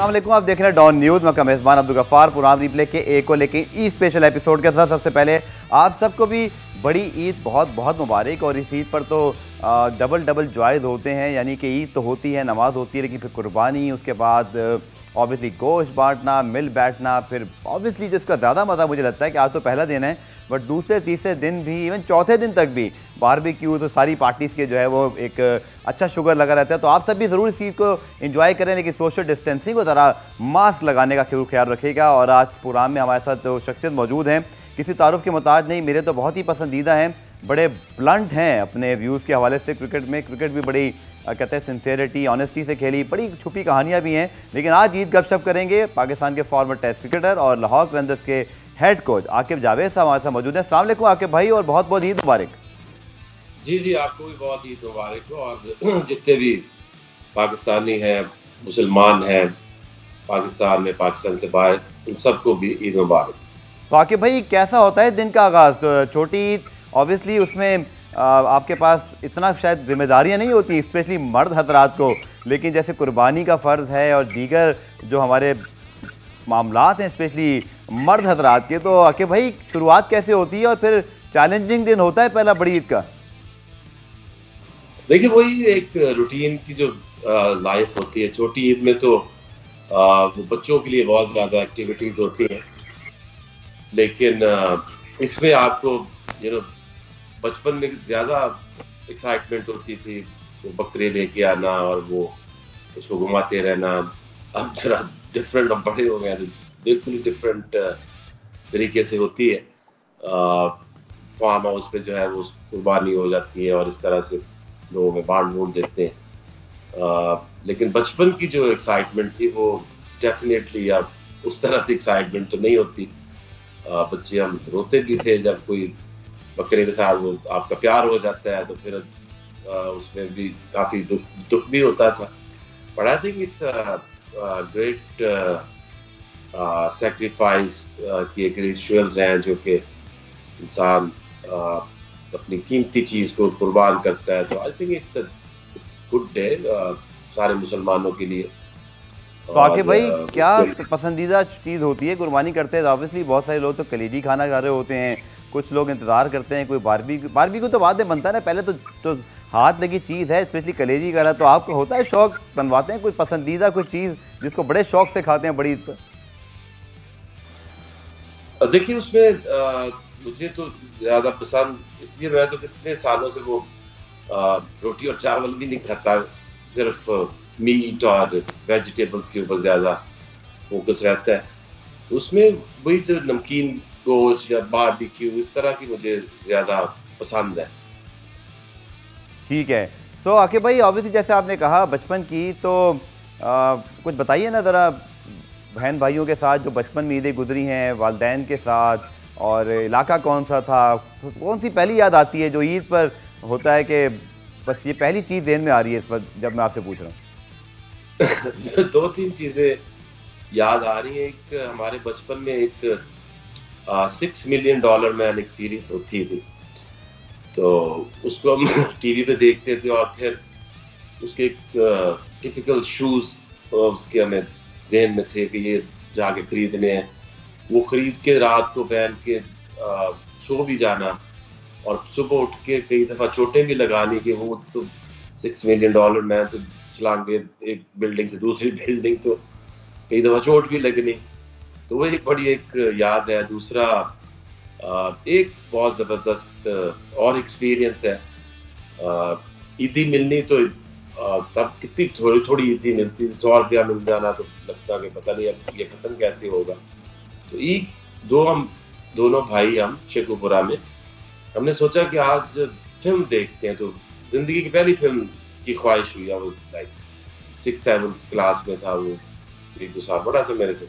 अस्सलाम वालेकुम, आप देख रहे हैं डॉन न्यूज़। मैं मेज़बान अब्दुल गफ्फार प्रोग्राम रिप्ले के एक को लेके ई स्पेशल एपिसोड के साथ सबसे पहले आप सबको भी बड़ी ईद बहुत बहुत मुबारक। और इस ईद पर तो डबल डबल जॉयज़ होते हैं, यानी कि ईद तो होती है, नमाज होती है, लेकिन फिर कुर्बानी, उसके बाद ऑब्वियसली गोश्त बांटना, मिल बैठना, फिर ऑब्वियसली जिसका ज़्यादा मज़ा मुझे लगता है कि आज तो पहला दिन है, बट दूसरे तीसरे दिन भी, इवन चौथे दिन तक भी बारबेक्यू, तो सारी पार्टीज़ के जो है वो एक अच्छा शुगर लगा रहता है। तो आप सब भी ज़रूर इस चीज़ को एंजॉय करें, लेकिन सोशल डिस्टेंसिंग को ज़रा मास्क लगाने का जरूर ख्याल रखिएगा। और आज प्रोग्राम में हमारे साथ जो शख्सियत मौजूद हैं, किसी तारुफ के मोहताज नहीं, मेरे तो बहुत ही पसंदीदा हैं, बड़े ब्लंट हैं अपने व्यूज़ के हवाले से। क्रिकेट भी बड़ी कहते हैं सिंसेरिटी, ऑनेस्टी से खेली, बड़ी छुपी कहानियाँ भी हैं। लेकिन आज ईद गपशप करेंगे पाकिस्तान के फॉर्मर टेस्ट क्रिकेटर और लाहौर कलंदर्स के हेड कोच आकिब जावेद साहब हमारे साथ मौजूद हैं। अस्सलाम वालेकुम आकिब भाई, और बहुत बहुत ईद मुबारक। जी आपको भी बहुत ईद मुबारक हो, और जितने भी पाकिस्तानी हैं, मुसलमान हैं पाकिस्तान में, पाकिस्तान से बाहर, उन सबको भी ईद मुबारक। तो आकिब भाई, कैसा होता है दिन का आगाज़? तो छोटी ईद ऑब्वियसली उसमें आपके पास इतना शायद जिम्मेदारियां नहीं होती, स्पेशली मर्द हजरात को, लेकिन जैसे कुर्बानी का फ़र्ज़ है और दीगर जो हमारे मामलात हैं स्पेशली मर्द हजरात के, तो आकिब भाई शुरुआत कैसे होती है और फिर चैलेंजिंग दिन होता है पहला बड़ी ईद का? देखिए, वही एक रूटीन की जो लाइफ होती है छोटी ईद में, तो वो बच्चों के लिए बहुत ज़्यादा एक्टिविटीज़ होती हैं, लेकिन इसमें आपको बचपन में ज़्यादा एक्साइटमेंट होती थी, वो बकरे लेके आना और वो उसको घुमाते रहना। अब जरा डिफरेंट, अब बड़े हो गए तो बिल्कुल डिफरेंट तरीके से होती है। फार्म हाउस पे जो है वो कुर्बानी हो जाती है और इस तरह से लोगों में बांट बूट देते हैं। लेकिन बचपन की जो एक्साइटमेंट थी वो डेफिनेटली अब उस तरह से एक्साइटमेंट तो नहीं होती। बच्चे हम रोते भी थे जब कोई बकरे के साथ वो आपका प्यार हो जाता है, तो फिर उसमें भी काफ़ी दुख भी होता था। But I think it's great sacrifice की एक रिचुअल्स हैं जो कि इंसान अपनी कीमती चीज़ को कुर्बान करता है। तो I think it's a good day सारे मुसलमानों के लिए। तो आकिब भाई, क्या पसंदीदा चीज़ होती है कुर्बानी करते हैं? ऑब्वियसली बहुत सारे लोग तो कलीजी खाना खा रहे होते हैं, कुछ लोग इंतज़ार करते हैं, कोई बारबेक्यू तो बाद में बनता है ना, पहले तो हाथ लगी चीज़ है, स्पेशली कलेजी का। तो आपको होता है शौक, बनवाते हैं कोई पसंदीदा कोई चीज़ जिसको बड़े शौक से खाते हैं बड़ी ईद पर? देखिए, उसमें मुझे तो ज़्यादा पसंद इसलिए, मैं तो कितने सालों से वो रोटी और चावल भी नहीं खाता, सिर्फ मीट और वेजिटेबल्स के ऊपर ज़्यादा फोकस रहता है। उसमें वही जो नमकीन गोश्त या बारबेक्यू, इस तरह की मुझे ज़्यादा पसंद है। ठीक है। सो आकिब भाई, ऑब्वियसली जैसे आपने कहा बचपन की, तो कुछ बताइए ना ज़रा, बहन भाइयों के साथ जो बचपन में ईदें गुजरी हैं, वालिदैन के साथ, और इलाका कौन सा था, कौन सी पहली याद आती है जो ईद पर होता है कि बस ये पहली चीज़ ज़हन में आ रही है इस वक्त जब मैं आपसे पूछ रहा हूँ? दो तीन चीज़ें याद आ रही हैं। एक, हमारे बचपन में एक $6 मिलियन मैन एक सीरीज होती थी, तो उसको हम टीवी पे देखते थे, और फिर उसके टिपिकल शूज़ उसके हमें ज़हन में थे कि ये जाके खरीदने हैं। वो खरीद के रात को पहन के सो भी जाना, और सुबह उठ के कई दफ़ा चोटें भी लगानी कि वो तो $6 मिलियन मैन तो छलांगे एक बिल्डिंग से दूसरी बिल्डिंग, तो कई दफ़ा चोट भी लगनी। तो वो एक बड़ी एक याद है। दूसरा, एक बहुत ज़बरदस्त और एक्सपीरियंस है, ईदी मिलनी। तो तब कितनी थोड़ी थोड़ी ईदी मिलती थी, $100 मिल जाना तो लगता कि पता नहीं अब ये ख़त्म कैसे होगा। तो हम दोनों भाई, हम शेखुपुरा में, हमने सोचा कि आज फिल्म देखते हैं। तो ज़िंदगी की पहली फिल्म की ख्वाहिश हुई। आई वाज लाइक 6-7 क्लास में था, वो 1-2 साल बड़ा था मेरे से।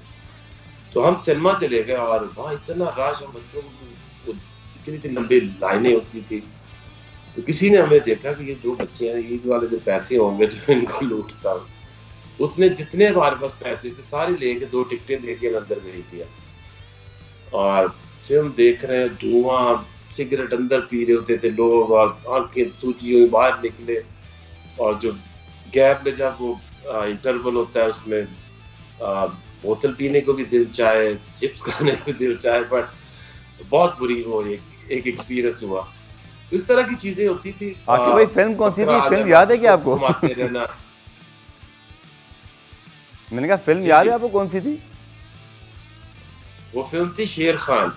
तो हम सिनेमा चले गए, और वहाँ इतना रश, हम बच्चों को इतनी लंबी लाइनें होती थी। तो किसी ने हमें देखा कि ये जो बच्चे हैं, ईद वाले जो पैसे होंगे जो इनको लूटता हूँ, उसने जितने हमारे पास पैसे थे सारे लेके 2 टिकटें लेके अंदर भेज दिया, और फिल्म देख रहे हैं, धुआं, सिगरेट अंदर पी रहे होते थे लोग, और आंखें सूजी हुई बाहर निकले। और जो गैप में जब वो इंटरवल होता है, उसमें बोतल पीने को भी दिल चाहे, चिप्स खाने को भी दिल चाहे, बट बहुत बुरी वो एक एक्सपीरियंस हुआ। इस तरह की चीजें होती थी। आके भाई फिल्म कौन सी बकरा थी, आ फिल्म जाना, याद है क्या आपको? घुमाते रहना। मैंने कहा फिल्म जी याद जी, है आपको कौन सी थी? वो फिल्म थी शेर खान।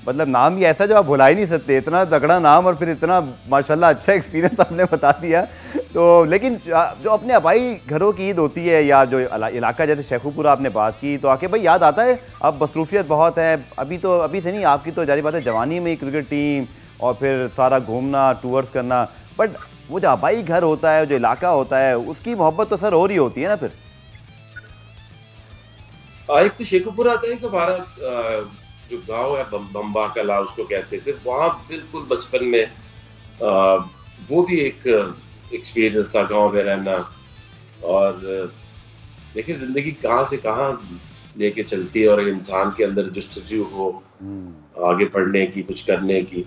मतलब नाम ही ऐसा जो आप भुला ही नहीं सकते, इतना तगड़ा नाम और फिर इतना माशाल्लाह अच्छा एक्सपीरियंस आपने बता दिया। तो लेकिन जो अपने आबाई घरों की ईद होती है या जो इलाका जैसे शेखुपुरा आपने बात की, तो आके भाई याद आता है? अब मसरूफियत बहुत है, अभी से नहीं, आपकी तो जारी बात है जवानी में ही क्रिकेट टीम और फिर सारा घूमना टूर्स करना, बट वो जो आबाई घर होता है, जो इलाका होता है, उसकी मोहब्बत तो सर और ही होती है ना फिर। एक तो शेखुपुरा आता है कि हमारा जो गांव है बम्बा कला उसको कहते थे, वहां बिल्कुल बचपन में वो भी एक एक्सपीरियंस था गांव में रहना। और देखिए जिंदगी कहाँ से कहाँ लेके चलती है, और इंसान के अंदर जुस्तजू हो आगे बढ़ने की, कुछ करने की।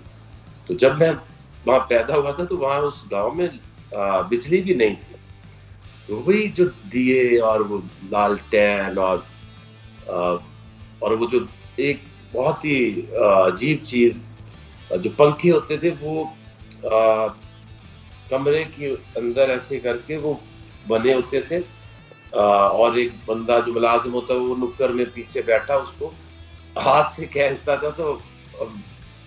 तो जब मैं वहां पैदा हुआ था तो वहां उस गांव में बिजली भी नहीं थी। तो वही जो दिए और वो लालटेन अ, और वो जो एक बहुत ही अजीब चीज, जो पंखे होते थे वो कमरे के अंदर ऐसे करके वो बने होते थे। और एक बंदा जो मुलाजिम होता है वो नुक्कड़ में पीछे बैठा उसको हाथ से खींचता था, तो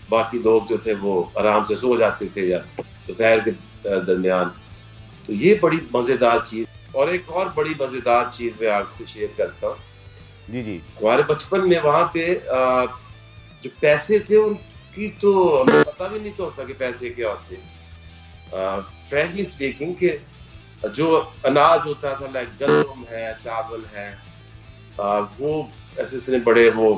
बाकी लोग जो थे वो आराम से सो जाते थे या दोपहर के दरमियान। तो ये बड़ी मजेदार चीज। और एक और बड़ी मजेदार चीज मैं आपसे शेयर करता हूँ। जी जी। हमारे बचपन में वहां पे जो पैसे थे उनकी तो हमें पता भी नहीं तो होता कि पैसे क्या होते। फ्रैंकली स्पीकिंग के जो अनाज होता था, लाइक गंदम है, चावल है, वो ऐसे इतने बड़े वो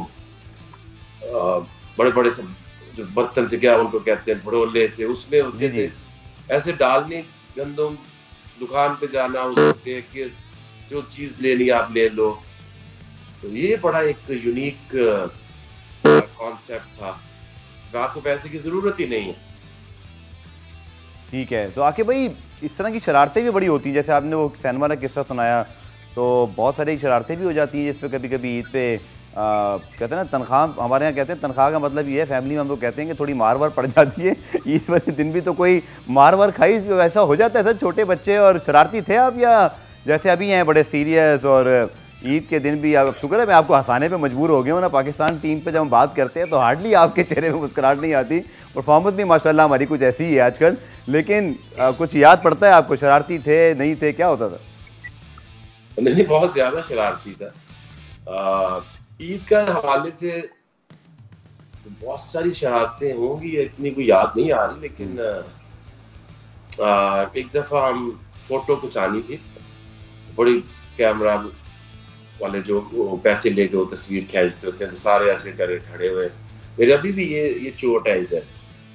बड़े बड़े सब जो बर्तन से, क्या उनको कहते हैं, भड़ोले से उसमें जी होते जी। थे। ऐसे डालने गंदम, दुकान पे जाना, उसको देख के जो चीज लेनी आप ले लो। तो ये बड़ा एक यूनिक कॉन्सेप्ट था। आपको पैसे की जरूरत ही नहीं है। ठीक है, तो आके भाई इस तरह की शरारतें भी बड़ी होती हैं, जैसे आपने वो सैनमा का किस्सा सुनाया, तो बहुत सारी शरारतें भी हो जाती हैं जिस पे कभी कभी ईद पे कहते हैं ना तनख्वाह, हमारे यहाँ कहते हैं तनख्वाह का मतलब ये है, फैमिली में हम लोग कहते हैं कि थोड़ी मार वार पड़ जाती है। ईद वाले दिन भी तो कोई मार वार खाई, वैसा हो जाता है सर? छोटे बच्चे और शरारती थे आप, या जैसे अभी हैं बड़े सीरियस? और ईद के दिन भी आप, शुक्र है मैं आपको हंसाने पे मजबूर हो गया हूँ ना, पाकिस्तान टीम पे जब हम बात करते हैं तो हार्डली आपके चेहरे पे मुस्कुराहट नहीं आती। परफॉर्मेंस भी माशाल्लाह हमारी कुछ ऐसी ही है आजकल, लेकिन कुछ याद पड़ता है आपको, शरारती थे नहीं थे, क्या होता था? नहीं, बहुत ज्यादा शरारती था। ईद का हवाले से बहुत सारी शरारतें होंगी, इतनी कोई याद नहीं आ रही, लेकिन एक दफा हम फोटो खिंचानी थी, बड़ी कैमरा वाले जो वो पैसे लेके वो तस्वीर खींचते होते हैं, तो सारे ऐसे करे खड़े हुए। मेरे अभी भी ये चोट है इधर।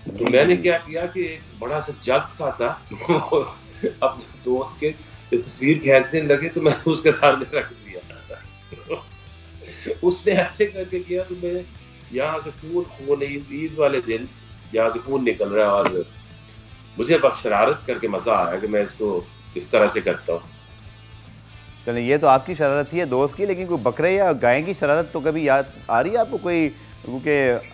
तो मैंने क्या किया कि एक बड़ा सा जग सा था अपने दोस्त के, जो तस्वीर खींचने लगे तो मैंने उसके सामने रख दिया। तो उसने ऐसे करके किया तो मैं यहाँ से खून ईद वाले दिन यहाँ से खून निकल रहा है, और मुझे बस शरारत करके मजा आया कि मैं इसको इस तरह से करता हूँ। चलिए, ये तो आपकी शरारत थी है दोस्त की, लेकिन कोई बकरे या गाय की शरारत तो कभी याद आ रही है आपको कोई? क्योंकि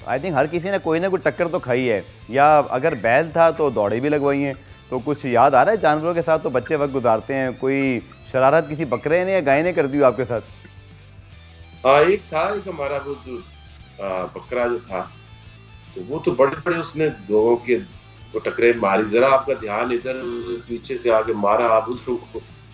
आई थिंक हर किसी ने कोई ना कोई टक्कर तो खाई है, या अगर बैल था तो दौड़े भी लगवाई हैं। तो कुछ याद आ रहा है? जानवरों के साथ तो बच्चे वक्त गुजारते हैं, कोई शरारत किसी बकरे ने या गाय ने कर दी हो आपके साथ? हाँ, एक हमारा वो जो बकरा जो था, तो वो तो बड़े बड़े उसने लोगों के वो टकरे मारी। जरा आपका ध्यान इधर, पीछे से आके मारा, आप उधर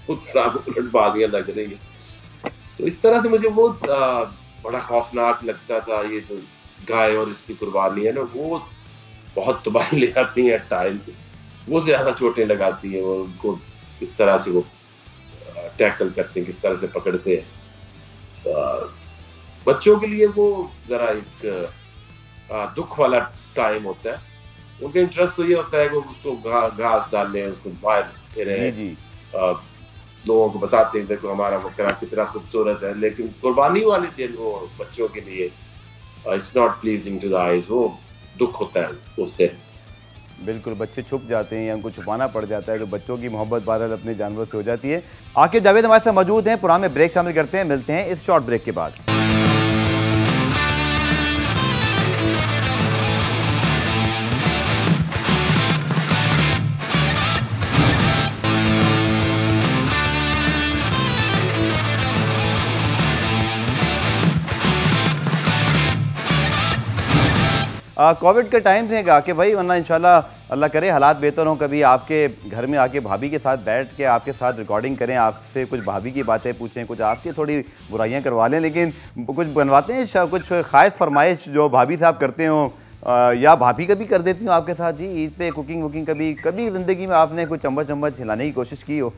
उलटबाजियां लग रही है। तो इस तरह से मुझे वो बड़ा खौफनाक लगता था। ये जो गाय और इसकी कुर्बानी है ना, वो बहुत तबाही ले आती है टाइम्स, वो ज्यादा चोटें लगाती है। वो उनको किस तरह से वो टैकल करते हैं, किस तरह से पकड़ते हैं। बच्चों के लिए वो जरा एक दुख वाला टाइम होता है। उनका इंटरेस्ट तो ये होता है कि उसको घास डाल लें, उसको बाहर फेरे, लोगों को बताते हैं देखो हमारा बकरा कितना खूबसूरत है। लेकिन कुर्बानी वाले दिन वो बच्चों के लिए it's not pleasing to the eyes, वो दुख होता है उस दिन। बिल्कुल, बच्चे छुप जाते हैं या उनको छुपाना पड़ जाता है, तो बच्चों की मोहब्बत बहरहाल अपने जानवर से हो जाती है। आकिब जावेद हमारे साथ मौजूद हैं, प्रोग्राम में ब्रेक शामिल करते हैं, मिलते हैं इस शॉर्ट ब्रेक के बाद। कोविड के टाइम से आके भाई, वरना इंशाल्लाह अल्लाह करे हालात बेहतर हों, कभी आपके घर में आके भाभी के साथ बैठ के आपके साथ रिकॉर्डिंग करें, आपसे कुछ भाभी की बातें पूछें, कुछ आपकी थोड़ी बुराइयां करवा लें, लेकिन कुछ बनवाते हैं कुछ ख़ास फरमाइश जो भाभी साहब करते हों या भाभी कभी कर देती हूँ आपके साथ जी ईद पे कुकिंग वुकिंग, कभी कभी ज़िंदगी में आपने कुछ चम्मच चम्मच हिलाने की कोशिश की हो?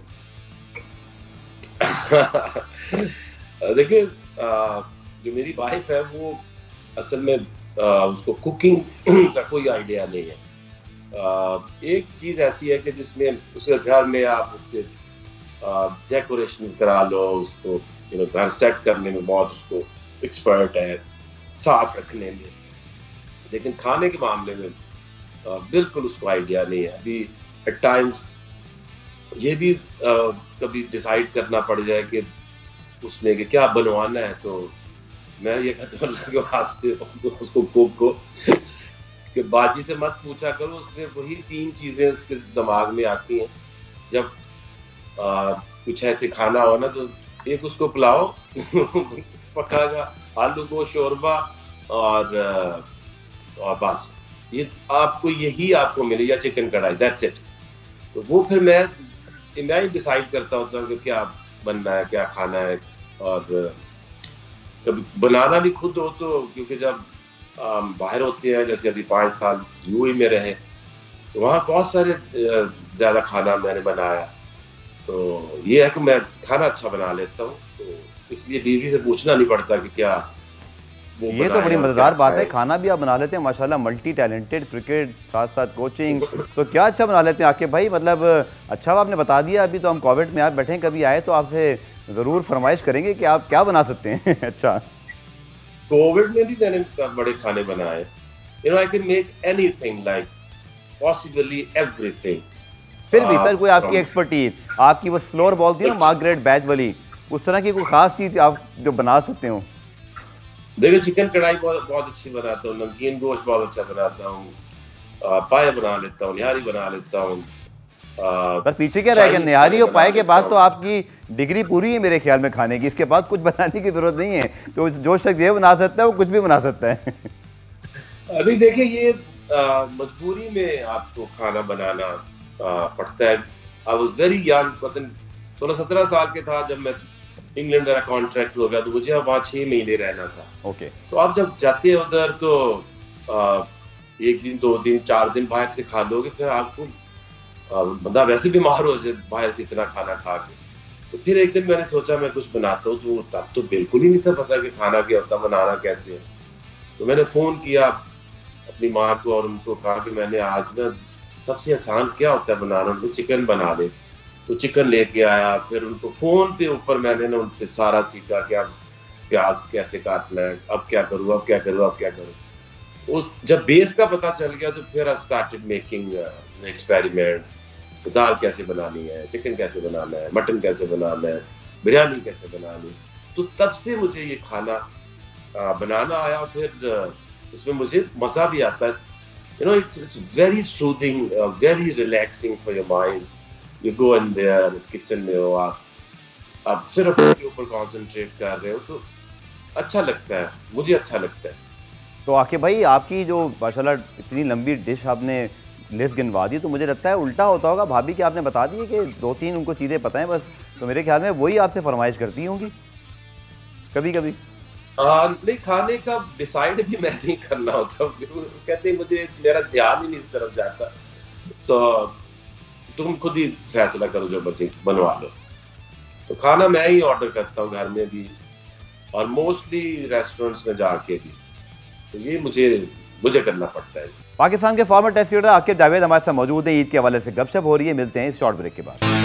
देखिए, जो मेरी वाइफ है वो असल में उसको कुकिंग का कोई आइडिया नहीं है। एक चीज ऐसी है कि जिसमें उसके घर में आप उससे डेकोरेशन करा लो, उसको घर सेट करने में बहुत उसको एक्सपर्ट है, साफ रखने में, लेकिन खाने के मामले में बिल्कुल उसको आइडिया नहीं है। अभी एट टाइम्स ये भी कभी डिसाइड करना पड़ जाए कि उसने कि क्या बनवाना है, तो मैं ये कहता हूँ अल्लाह के वास्ते उसको कुक को कि बाजी से मत पूछा करो, उसने वही 3 चीजें उसके दिमाग में आती हैं जब कुछ ऐसे खाना हो ना, तो एक उसको पुलाव पका आलू को शोरबा और बस ये आपको मिले, या चिकन कढ़ाई, दैट्स इट। तो वो फिर मैं ही डिसाइड करता होता हूँ कि क्या बनना है, क्या खाना है। और कभी बनाना भी खुद हो, तो क्योंकि जब बाहर होते हैं, जैसे अभी 5 साल यूएई में रहे, तो वहाँ बहुत सारे ज़्यादा खाना मैंने बनाया। तो ये है कि मैं खाना अच्छा बना लेता हूँ, तो इसलिए बीवी से पूछना नहीं पड़ता कि क्या वो ये तो बड़ी मज़ेदार बात है, खाना भी आप बना लेते हैं माशाल्लाह, मल्टी टैलेंटेड, क्रिकेट साथ साथ कोचिंग, तो क्या अच्छा बना लेते हैं आकिब भाई, मतलब अच्छा आपने बता दिया। अभी तो हम कोविड में आप बैठे, कभी आए तो आपसे ज़रूर फरमाइश करेंगे कि आप क्या बना सकते हैं। अच्छा, कोविड में भी मैंने बड़े खाने बनाए, I can make anything, like possibly everything. फिर भी सर कोई आपकी एक्सपर्टीज, आपकी वो स्लोअर बॉल थी ना मार्गरेट बैच वाली, उस तरह की कोई खास चीज़ आप जो बना सकते हो? देखिए, चिकन कढ़ाई बहुत अच्छी बनाता हूँ, नमकीन गोश्त बहुत अच्छा बनाता हूँ, पाए बना लेता हूँ, निहारी बना लेता हूँ। पर पीछे क्या रह गया, निहारी और पाए के बाद तो आपकी डिग्री पूरी है मेरे ख्याल में खाने की, इसके बाद कुछ बनाने की जरूरत नहीं है। तो जो शख्स ये बना सकता है वो कुछ भी बना सकता है। अभी देखिए, ये मजबूरी में आपको खाना बनाना पड़ता है। आई वाज वेरी यंग, 16-17 साल के था जब मैं इंग्लैंड मेरा कॉन्ट्रैक्ट हो गया, तो मुझे वहाँ 6 महीने रहना था। ओके। तो आप जब जाते हैं उधर, तो 1 दिन 2 दिन 4 दिन बाहर से खा लोगे, फिर आपको बंदा वैसे बीमार हो जाए बाहर से इतना खाना खा के। तो फिर एक दिन मैंने सोचा मैं कुछ बनाता हूँ, तो तब तो बिल्कुल ही नहीं था पता कि खाना क्या होता, बनाना कैसे है। तो मैंने फ़ोन किया अपनी माँ को और उनको कहा कि मैंने आज ना सबसे आसान क्या होता है बनाना, उनको चिकन बना दे। तो चिकन लेके आया, फिर उनको फ़ोन पे ऊपर मैंने ना उनसे सारा सीखा कि अब प्याज कैसे काटना है, अब क्या करूँ, अब क्या करूँ, अब क्या करूँ। उस जब बेस का पता चल गया, तो फिर आई स्टार्टेड मेकिंग एक्सपेरिमेंट्स। दाल कैसे बनानी है, चिकन कैसे बनाना है, मटन कैसे बनाना है, बिरयानी कैसे बनानी है। तो तब से मुझे ये खाना बनाना आया, फिर इसमें मुझे मज़ा भी आता है। It's very soothing, very relaxing for your mind. You go in their, kitchen में हो आप सिर्फ उसके ऊपर कॉन्सेंट्रेट कर रहे हो, तो अच्छा लगता है, मुझे अच्छा लगता है। तो आकिब भाई, आपकी जो माशाल्लाह इतनी लंबी डिश आपने लिस्ट गिनवा दी, तो मुझे लगता है उल्टा होता होगा, भाभी की आपने बता दी है कि 2-3 उनको चीज़ें पता हैं बस, तो मेरे ख्याल में वही आपसे फरमाइश करती होंगी कभी कभी। नहीं, खाने का डिसाइड भी मैं नहीं करना होता, कहते मुझे मेरा ध्यान ही नहीं इस तरफ जाता। सो तुम खुद ही फैसला करो, जो बस बनवा लो। तो खाना मैं ही ऑर्डर करता हूँ घर में भी, और मोस्टली रेस्टोरेंट्स में जाके भी। तो ये मुझे करना पड़ता है। पाकिस्तान के former test cricketer Aaqib Javed हमारे साथ मौजूद है, ईद के हवाले से गपशप हो रही है। मिलते हैं इस शॉर्ट ब्रेक के बाद।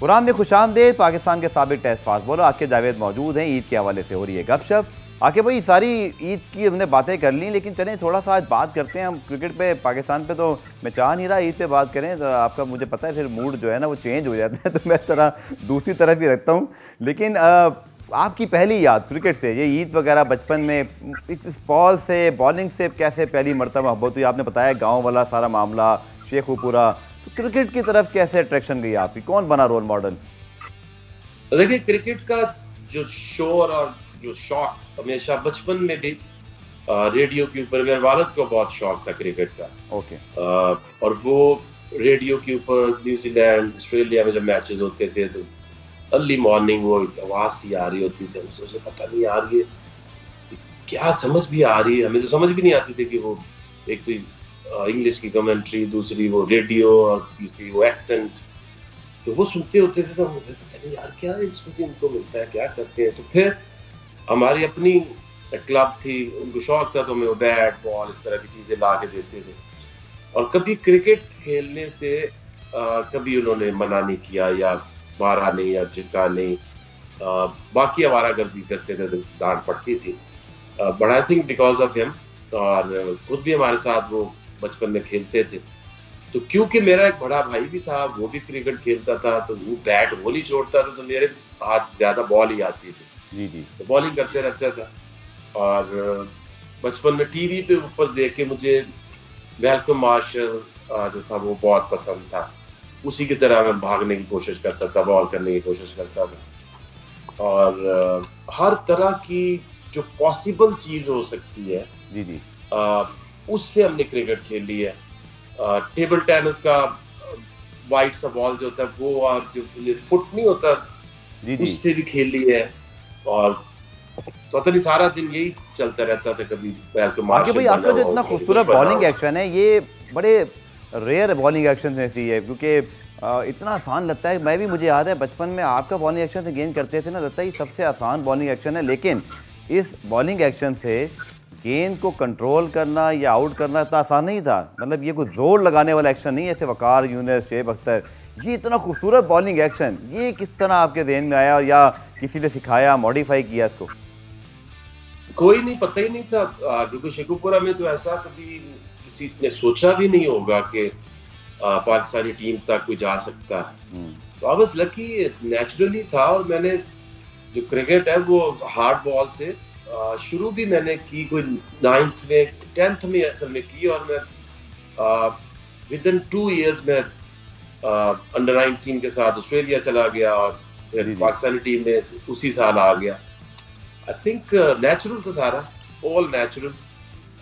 प्रोग्राम में खुशामदीद। पाकिस्तान के साबिक test fast bowler Aaqib Javed मौजूद हैं। ईद के हवाले से हो रही है गपशप। आकिब भाई, सारी ईद की हमने बातें कर ली, लेकिन चलें थोड़ा सा आज बात करते हैं हम क्रिकेट पे। पाकिस्तान पे तो मैं चाह नहीं रहा ईद पे बात करें, तो आपका मुझे पता है फिर मूड जो है ना वो चेंज हो जाता है, तो मैं थोड़ा दूसरी तरफ ही रखता हूँ। लेकिन आपकी पहली याद क्रिकेट से, ये ईद वगैरह बचपन में इस बॉल से बॉलिंग से कैसे पहली मरतबा मोहब्बत हुई? आपने बताया गाँव वाला सारा मामला, शेखुपुरा, तो क्रिकेट की तरफ कैसे अट्रैक्शन गई आपकी? कौन बना रोल मॉडल? देखिए, क्रिकेट का जो शोर और जो शौक हमेशा बचपन में भी रेडियो के ऊपर, मेरे वालिद को बहुत शौक था क्रिकेट का। ओके। और वो रेडियो के ऊपर न्यूजीलैंड ऑस्ट्रेलिया में जब मैचेस होते थे तो अर्ली मॉर्निंग वो आवाज सी आ रही होती थी। हम सोचे पता नहीं यार ये क्या समझ भी आ रही है, हमें तो समझ भी नहीं आती थी कि वो एक तो इंग्लिश की कमेंट्री, दूसरी वो रेडियो और तीसरी वो एक्सेंट, तो वो सुनते होते थे तो मुझे पता नहीं यार क्या इसमें इनको मिलता है, क्या करते हैं। तो फिर हमारी अपनी क्लब थी, उनको शौक था तो हमें वो बैट बॉल इस तरह की चीजें ला के देते थे। और कभी क्रिकेट खेलने से कभी उन्होंने मना नहीं किया या मारा नहीं या झिका नहीं। बाकी आवारागर्दी करते थे तो डांट पड़ती थी, but I think because of him. और खुद भी हमारे साथ वो बचपन में खेलते थे, तो क्योंकि मेरा एक बड़ा भाई भी था, वो भी क्रिकेट खेलता था, तो वो बैट वो नहीं छोड़ता था, तो मेरे हाथ ज्यादा बॉल ही आती थी। जी जी। तो बॉलिंग करते रहता था। और बचपन में टीवी पे ऊपर देख के मुझे वेलकम मार्शल जो था वो बहुत पसंद था। उसी की तरह मैं भागने की कोशिश करता था, बॉल करने की कोशिश करता था। और हर तरह की जो पॉसिबल चीज हो सकती है, जी जी, उससे हमने क्रिकेट खेली है। टेबल टेनिस का वाइट सा बॉल जो होता है वो, और जो फुट नहीं होता, जी जी, उससे भी खेली है। और पता नहीं सारा दिन यही चलता रहता था। कभी आगे भाई आपका जो इतना खूबसूरत बॉलिंग एक्शन है, ये बड़े रेयर बॉलिंग एक्शन में से है, क्योंकि इतना आसान लगता है। मैं भी, मुझे याद है बचपन में आपका बॉलिंग एक्शन से गेंद करते थे ना, लगता है ये सबसे आसान बॉलिंग एक्शन है, लेकिन इस बॉलिंग एक्शन से गेंद को कंट्रोल करना या आउट करना इतना आसान नहीं था। मतलब ये कोई जोर लगाने वाला एक्शन नहीं है जैसे वकार यूनुस, शेब अख्तर। ये इतना खूबसूरत बॉलिंग एक्शन, ये किस तरह आपके ज़हन में आया, और या किसी ने सिखाया, मॉडिफाई किया इसको? कोई नहीं, पता ही नहीं था, क्योंकि शेखुपुरा में तो ऐसा कभी किसी ने सोचा भी नहीं होगा कि पाकिस्तानी टीम तक कोई जा सकता है। तो आई वाज लकी, नेचुरली था। और मैंने जो क्रिकेट है वो हार्ड बॉल से शुरू भी मैंने की, कोई 9th में 10th में असल में की। और मैं विद इन 2 years में अंडर 19 के साथ ऑस्ट्रेलिया चला गया और फिर पाकिस्तानी टीम में उसी साल आ गया। आई थिंक नेचुरल था सारा, ऑल नेचुरल।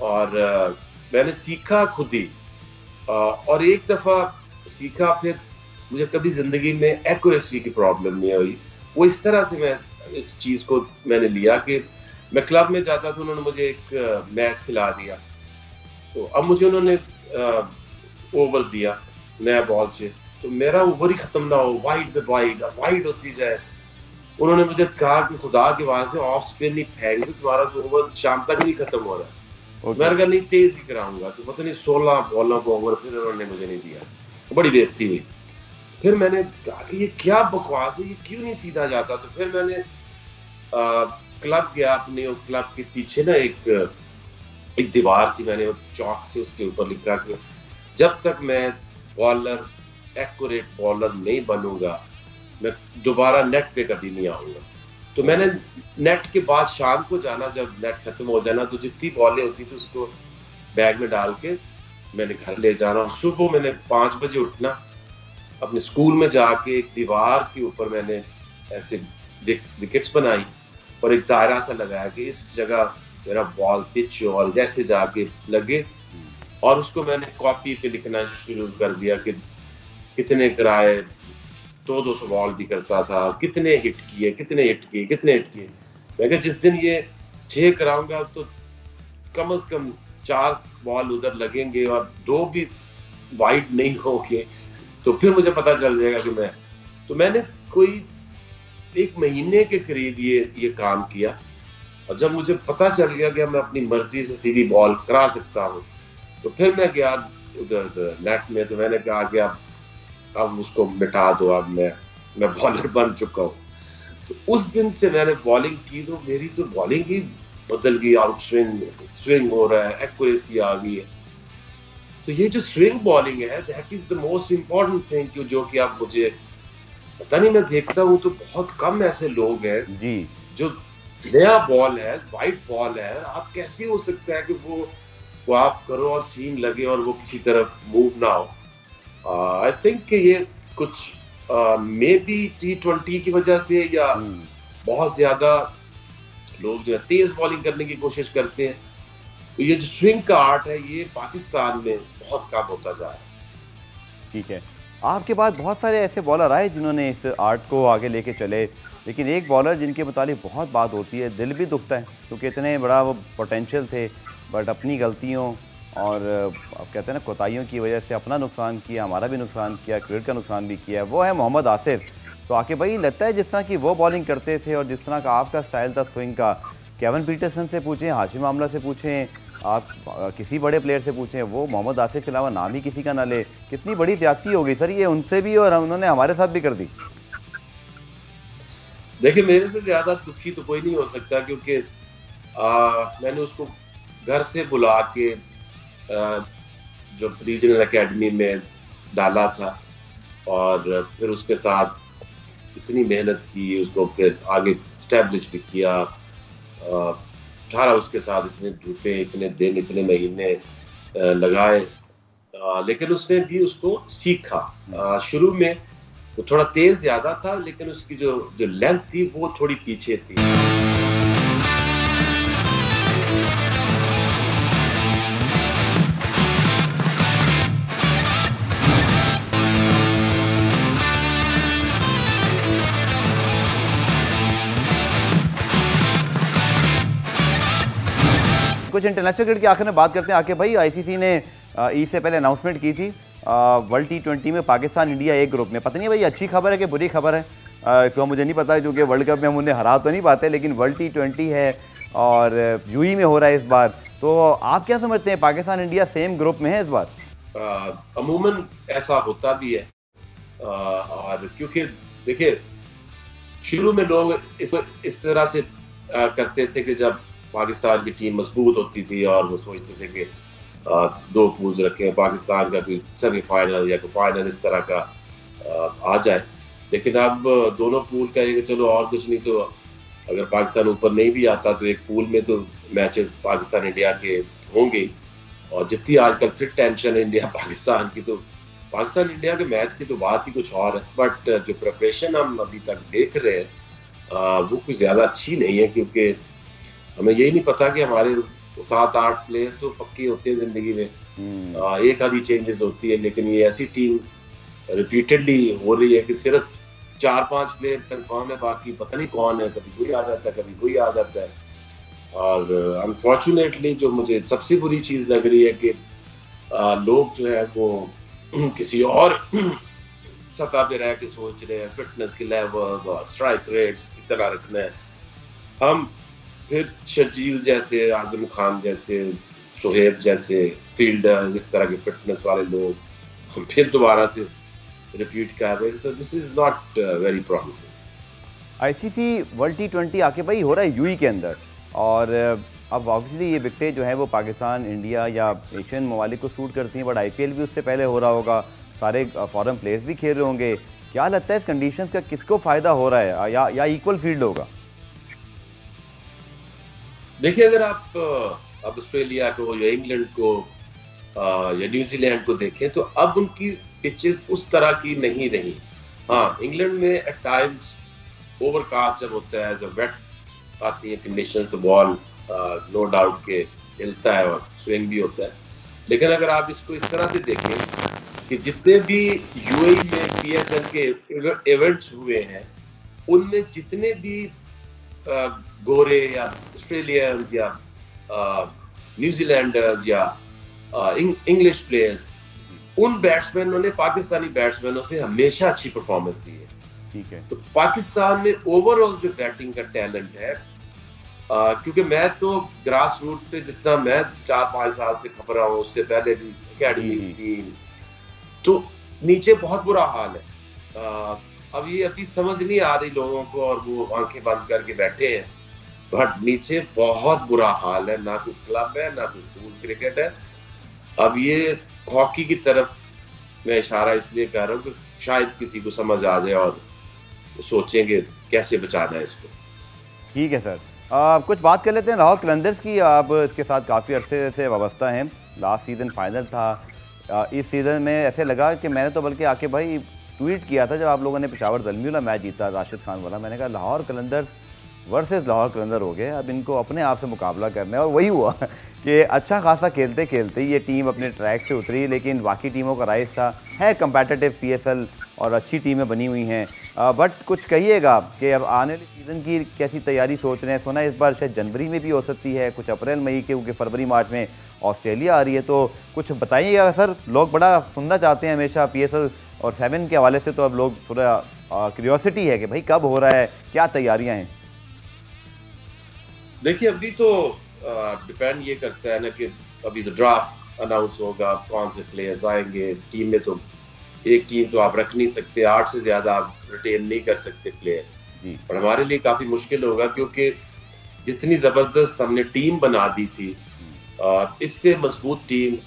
और मैंने सीखा खुद ही। और एक दफ़ा सीखा, फिर मुझे कभी ज़िंदगी में एक्यूरेसी की प्रॉब्लम नहीं हुई। वो इस तरह से मैं इस चीज़ को मैंने लिया कि मैं क्लब में जाता था, उन्होंने मुझे एक मैच खिला दिया, तो अब मुझे उन्होंने ओवर दिया नया बॉल से, तो मेरा ओवर ही ख़त्म ना हो, वाइड पे वाइड होती जाए। उन्होंने मुझे कहा कि खुदा के वास्ते ऑफ स्पिन नहीं फेंक, तुम्हारा तो ओवर शाम तक नहीं खत्म हो रहा। मैंने कहा नहीं, तेज ही कराऊंगा। तो पता नहीं 16 बॉलों को ओवर फिर उन्होंने मुझे नहीं दिया, तो बड़ी बेइज्जती हुई। फिर मैंने कहा कि ये क्या बकवास है, ये क्यों नहीं सीधा जाता। तो फिर मैंने क्लब गया अपने, और क्लब के पीछे ना एक दीवार थी, मैंने चौक से उसके ऊपर लिखा कि जब तक मैं बॉलर, एक्यूरेट बॉलर नहीं बनूंगा, मैं दोबारा नेट पे कभी नहीं आऊंगा। तो मैंने नेट के बाद शाम को जाना, जब नेट खत्म हो जाना, तो जितनी बॉलें होती थी उसको बैग में डाल के मैंने घर ले जाना। सुबह मैंने 5 बजे उठना, अपने स्कूल में जाके एक दीवार के ऊपर मैंने ऐसे विकेट्स बनाई और एक दायरा सा लगाया कि इस जगह मेरा बॉल पिच हो और जैसे जाके लगे। और उसको मैंने कॉपी पे लिखना शुरू कर दिया कि कितने कराए, 200 बॉल भी करता था, कितने हिट किए। मैं कहा जिस दिन ये 6 कराऊंगा तो कम से कम 4 बॉल उधर लगेंगे और 2 भी वाइड नहीं होंगे, तो फिर मुझे पता चल जाएगा कि मैं। तो मैंने कोई 1 महीने के करीब ये काम किया। और जब मुझे पता चल गया कि मैं अपनी मर्जी से सीधी बॉल करा सकता हूँ, तो फिर मैं गया उधर नेट में। तो मैंने कहा कि अब उसको मिटा दो, अब मैं मैं बॉलर बन चुका हूँ। तो उस दिन से मैंने बॉलिंग की तो मेरी तो बॉलिंग ही बदल गई, आउट स्विंग, स्विंग हो रहा है, एक्यूरेसी आ गई है। तो ये जो स्विंग बॉलिंग है, that is the most important thing, जो कि आप मुझे पता नहीं, मैं देखता हूँ तो बहुत कम ऐसे लोग हैं जी जो नया बॉल है, वाइट बॉल है, आप कैसे हो सकता है कि वो आप करो और सीम लगे और वो किसी तरफ मूव ना हो। आई थिंक ये कुछ मे बी T20 की वजह से, या बहुत ज्यादा लोग जो है तेज बॉलिंग करने की कोशिश करते हैं। तो ये जो स्विंग का आर्ट है, ये पाकिस्तान में बहुत कम होता जा रहा है। ठीक है, आपके बाद बहुत सारे ऐसे बॉलर आए जिन्होंने इस आर्ट को आगे लेके चले, लेकिन एक बॉलर जिनके मुतालिक बहुत बात होती है, दिल भी दुखता है, क्योंकि इतने बड़ा वो पोटेंशियल थे, बट अपनी गलतियों और अब कहते हैं ना कोताहियों की वजह से अपना नुकसान किया, हमारा भी नुकसान किया, क्रिकेट का नुकसान भी किया। वो है मोहम्मद आसिफ। तो आके भाई लगता है जिस तरह की वो बॉलिंग करते थे और जिस तरह का आपका स्टाइल था स्विंग का, केविन पीटरसन से पूछें, हाशिम आमला से पूछें, आप किसी बड़े प्लेयर से पूछें, वो मोहम्मद आसिफ के अलावा नाम ही किसी का ना ले। कितनी बड़ी ज्यादती हो गई सर ये उनसे भी, और उन्होंने हमारे साथ भी कर दी। देखिए, मेरे से ज्यादा दुखी तो कोई नहीं हो सकता, क्योंकि मैंने उसको घर से बुला के जो रीजनल एकेडमी में डाला था, और फिर उसके साथ इतनी मेहनत की, उसको फिर आगे स्टैब्लिश भी किया, सारा उसके साथ इतने धूपे, इतने दिन, इतने महीने लगाए, लेकिन उसने भी उसको सीखा। शुरू में वो थोड़ा तेज ज्यादा था, लेकिन उसकी जो लेंथ थी वो थोड़ी पीछे थी। कुछ इंटरनेशनल क्रिकेट की आखिर में बात करते हैं। आके भाई आईसीसी ने ईद से पहले अनाउंसमेंट की थी वर्ल्ड T20 में पाकिस्तान इंडिया एक ग्रुप में। पता नहीं भाई अच्छी खबर है कि बुरी खबर है, इसको मुझे नहीं पता, क्योंकि वर्ल्ड कप में हम उन्हें हरा तो नहीं पाते, लेकिन वर्ल्ड T20 है और यूएई में हो रहा है इस बार। तो आप क्या समझते हैं, पाकिस्तान इंडिया सेम ग्रुप में है इस बार? अमूमन ऐसा होता भी है, और क्योंकि देखिए शुरू में लोग इस तरह से करते थे कि जब पाकिस्तान की टीम मजबूत होती थी और वो सोचते थे कि दो पूल्स रखे, पाकिस्तान का कोई सेमीफाइनल या कोई फाइनल इस तरह का आ जाए। लेकिन अब दोनों पूल कहेंगे चलो और कुछ नहीं तो अगर पाकिस्तान ऊपर नहीं भी आता तो एक पूल में तो मैचेस पाकिस्तान इंडिया के होंगे। और जितनी आजकल फिर टेंशन है इंडिया पाकिस्तान की, तो पाकिस्तान इंडिया के मैच की तो बात ही कुछ और है। बट जो प्रिपरेशन हम अभी तक देख रहे हैं वो कुछ ज़्यादा अच्छी नहीं है, क्योंकि हमें यही नहीं पता कि हमारे 7-8 प्लेयर तो पक्के होते हैं जिंदगी में, एक आधी चेंजेस होती है, लेकिन ये ऐसी टीम रिपीटेडली हो रही है कि सिर्फ 4-5 प्लेयर कंफर्म है, बाकी पता नहीं कौन है, कभी कोई आ जाता है, कभी कोई आ जाता है। और अनफॉर्चुनेटली जो मुझे सबसे बुरी चीज लग रही है कि लोग जो है वो किसी और सतह पे रह के सोच रहे हैं फिटनेस के लेवल्स और स्ट्राइक रेट्स कितना रखना है। हम फिर शर्जील जैसे, आजम खान जैसे, शोहेब जैसे फील्डर, इस तरह के फिटनेस वाले लोग हम फिर दोबारा से रिपीट कर रहे हैं, तो this is not very promising. ICC world T20 आके भाई हो रहा है यूएई के अंदर, और अब ऑब्वियसली ये विकेटें जो है वो पाकिस्तान, इंडिया या एशियन ममालिक को सूट करती हैं, बट आईपीएल भी उससे पहले हो रहा होगा, सारे फॉरेन प्लेयर्स भी खेल रहे होंगे। क्या लगता है इस कंडीशंस का किसको फ़ायदा हो रहा है, या इक्वल फील्ड होगा? देखिए, अगर आप अब ऑस्ट्रेलिया को या इंग्लैंड को या न्यूजीलैंड को देखें तो अब उनकी पिचेस उस तरह की नहीं रही। हाँ, इंग्लैंड में एट टाइम्स ओवरकास्ट जब होता है, जब वेट आती है कंडीशन, तो बॉल नो डाउट के हिलता है और स्विंग भी होता है। लेकिन अगर आप इसको इस तरह से देखें कि जितने भी यूएई में PSL के इवेंट्स हुए हैं, उनमें जितने भी गोरे या ऑस्ट्रेलियंस या न्यूजीलैंडर्स या इंग्लिश प्लेयर्स, उन बैट्समैनों ने पाकिस्तानी बैट्समैनों से हमेशा अच्छी परफॉर्मेंस दी है। ठीक है, तो पाकिस्तान में ओवरऑल जो बैटिंग का टैलेंट है, क्योंकि मैं तो ग्रास रूट पे जितना मैं 4-5 साल से खबर रहा हूँ, उससे पहले भी अकेडमी थी, तो नीचे बहुत बुरा हाल है। अब ये अभी समझ नहीं आ रही लोगों को, और वो आंखें बंद करके बैठे हैं, बट नीचे बहुत बुरा हाल है, ना कोई क्लब है ना कोई स्कूल क्रिकेट है। अब ये हॉकी की तरफ मैं इशारा इसलिए कर रहा हूँ कि शायद किसी को समझ आ जाए और सोचेंगे कैसे बचाना है इसको। ठीक है सर, कुछ बात कर लेते हैं लाहौर कलंदर्स की। आप इसके साथ काफ़ी अरसे से वाबस्ता हैं, लास्ट सीज़न फाइनल था। इस सीज़न में ऐसे लगा कि मैंने तो बल्कि आके भाई ट्वीट किया था जब आप लोगों ने पेशावर ज़ल्मी वाला मैच जीता राशिद खान वाला, मैंने कहा लाहौर कलंदर्स वर्सेस लाहौर कलंदर हो गए, अब इनको अपने आप से मुकाबला करना है। और वही हुआ कि अच्छा खासा खेलते खेलते ये टीम अपने ट्रैक से उतरी, लेकिन बाकी टीमों का राइज था। है कम्पैटिटिव PSL और अच्छी टीमें बनी हुई हैं, बट कुछ कहिएगा कि अब आने वाले सीज़न की कैसी तैयारी सोच रहे हैं? सुना इस बार शायद जनवरी में भी हो सकती है, कुछ अप्रैल मई के, क्योंकि फरवरी मार्च में ऑस्ट्रेलिया आ रही है। तो कुछ बताइएगा सर, लोग बड़ा सुनना चाहते हैं हमेशा PSL और 7 के हवाले से, तो अब लोग थोड़ा क्यूरियोसिटी है कि भाई कब हो रहा है, क्या तैयारियाँ हैं? देखिए अभी तो डिपेंड ये करता है ना कि अभी तो ड्राफ्ट अनाउंस होगा, कौन से प्लेयर्स आएंगे टीम में। तो एक टीम तो आप रख नहीं सकते, 8 से ज्यादा आप रिटेन नहीं कर सकते प्लेयर। और हमारे लिए काफी मुश्किल होगा, क्योंकि जितनी जबरदस्त हमने टीम बना दी थी, इससे मजबूत टीम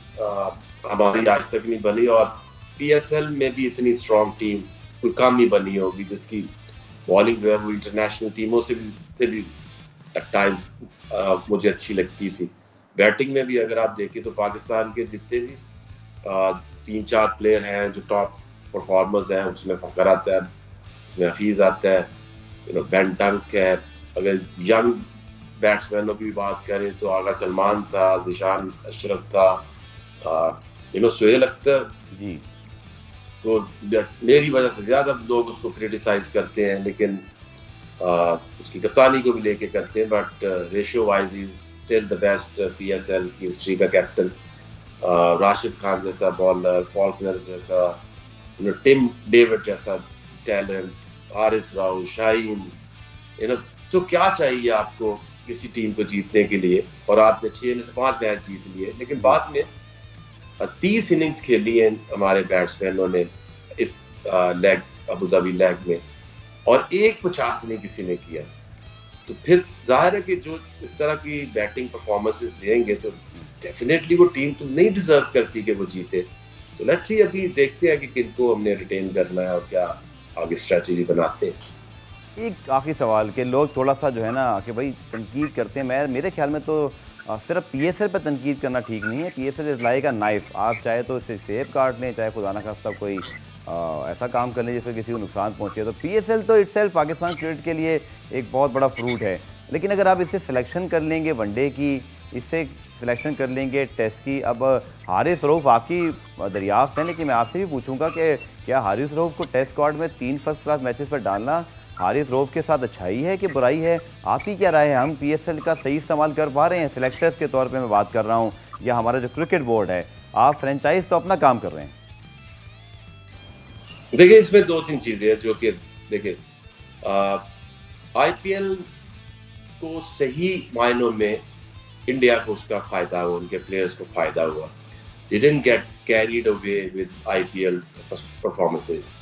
हमारी आज तक नहीं बनी, और PSL में भी इतनी स्ट्रॉन्ग टीम कोई कम ही बनी होगी, जिसकी बॉलिंग जो है वो इंटरनेशनल टीमों से भी टाइम मुझे अच्छी लगती थी। बैटिंग में भी अगर आप देखें तो पाकिस्तान के जितने भी 3-4 प्लेयर हैं जो टॉप परफॉर्मर्स हैं, उसमें फकर आता है, उसमें हफीज आता है, बेन डंक है। अगर यंग बैट्समैनों की बात करें तो आगा सलमान था, जिशान अशरफ था, सुहेल अख्तर जी। तो मेरी वजह से ज्यादा लोग उसको क्रिटिसाइज करते हैं, लेकिन उसकी कप्तानी को भी लेके करते हैं, but ratio wise is still the best PSL की हिस्ट्री का कैप्टन। राशिद खान जैसा बॉलर, फॉल्कनर जैसा, टिम डेविड जैसा टैलेंट, हारिस राव, शाहीन, तो क्या चाहिए आपको किसी टीम को जीतने के लिए? और आपने 6 में से 5 मैच जीत लिए, लेकिन बाद में 30 इनिंग्स खेली हैं हमारे बैट्समैनों ने इस लेग, अबू धाबी लेग में, और 1 नहीं किसी ने किया। तो फिर जाहिर है कि जो इस तरह की बैटिंग परफॉर्मेंसेस देंगे तो डेफिनेटली वो टीम तो नहीं डिजर्व करती कि वो जीते। तो लेट्स सी, अभी देखते हैं कि किनको हमने रिटेन करना है और क्या आगे स्ट्रेटजी बनाते हैं। एक आखिरी सवाल के लोग थोड़ा सा जो है ना कि भाई तनकीद करते हैं, मेरे ख्याल में तो सिर्फ PSL पर तनकीद करना ठीक नहीं है। PSL is like a knife, आप चाहे तो इसे सेब काट लें, चाहे खुदा ना खास्ता कोई ऐसा काम कर लें जिससे किसी को नुकसान पहुंचे। तो PSL तो इटसेल्फ पाकिस्तान क्रिकेट के लिए एक बहुत बड़ा फ्रूट है, लेकिन अगर आप इससे सिलेक्शन कर लेंगे वनडे की, इससे सिलेक्शन कर लेंगे टेस्ट की। अब हारिस रऊफ आपकी दरियाफ्त है, लेकिन मैं आपसे भी पूछूंगा कि क्या हारिस रऊफ को टेस्ट स्क्वाड में 3 फर्स्ट क्लास मैचेस पर डालना हारिस रऊफ के साथ अच्छाई है कि बुराई है? आपकी क्या राय है? हम PSL का सही इस्तेमाल कर पा रहे हैं? सिलेक्टर्स के तौर पे मैं बात कर रहा हूँ, या हमारा जो क्रिकेट बोर्ड है? आप फ्रेंचाइज तो अपना काम कर रहे हैं। देखिए इसमें 2-3 चीजें हैं जो कि देखिए IPL को सही मायनों में इंडिया को उसका फायदा हुआ, उनके प्लेयर्स को फायदा हुआ। They didn't get carried away with IPL performances।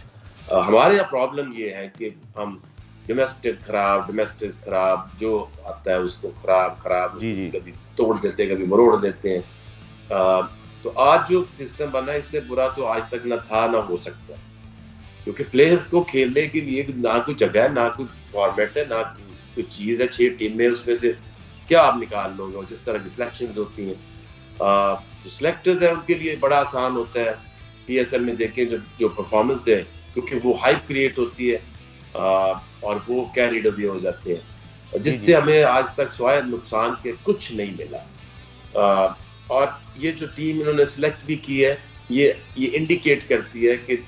हमारे यहाँ प्रॉब्लम ये है कि हम डोमेस्टिक खराब जो आता है उसको खराब कभी तोड़ देते, कभी मरोड़ देते हैं। तो आज जो सिस्टम बना इससे बुरा तो आज तक ना था ना हो सकता, क्योंकि प्लेयर्स को खेलने के लिए ना कोई जगह है, ना कोई फॉर्मेट है, ना कोई चीज है। 6 टीमें, उसमें से क्या आप निकाल लोगे? और जिस तरह की सिलेक्शंस होती हैं, जो सिलेक्टर्स हैं उनके लिए बड़ा आसान होता है। PSL में देखें जो परफॉर्मेंस है, क्योंकि वो हाइप क्रिएट होती है और वो कैरीड अवे हो जाते हैं, जिससे हमें आज तक स्वाय नुकसान के कुछ नहीं मिला। और ये जो टीम इन्होंने सिलेक्ट भी की है, ये इंडिकेट करती है कि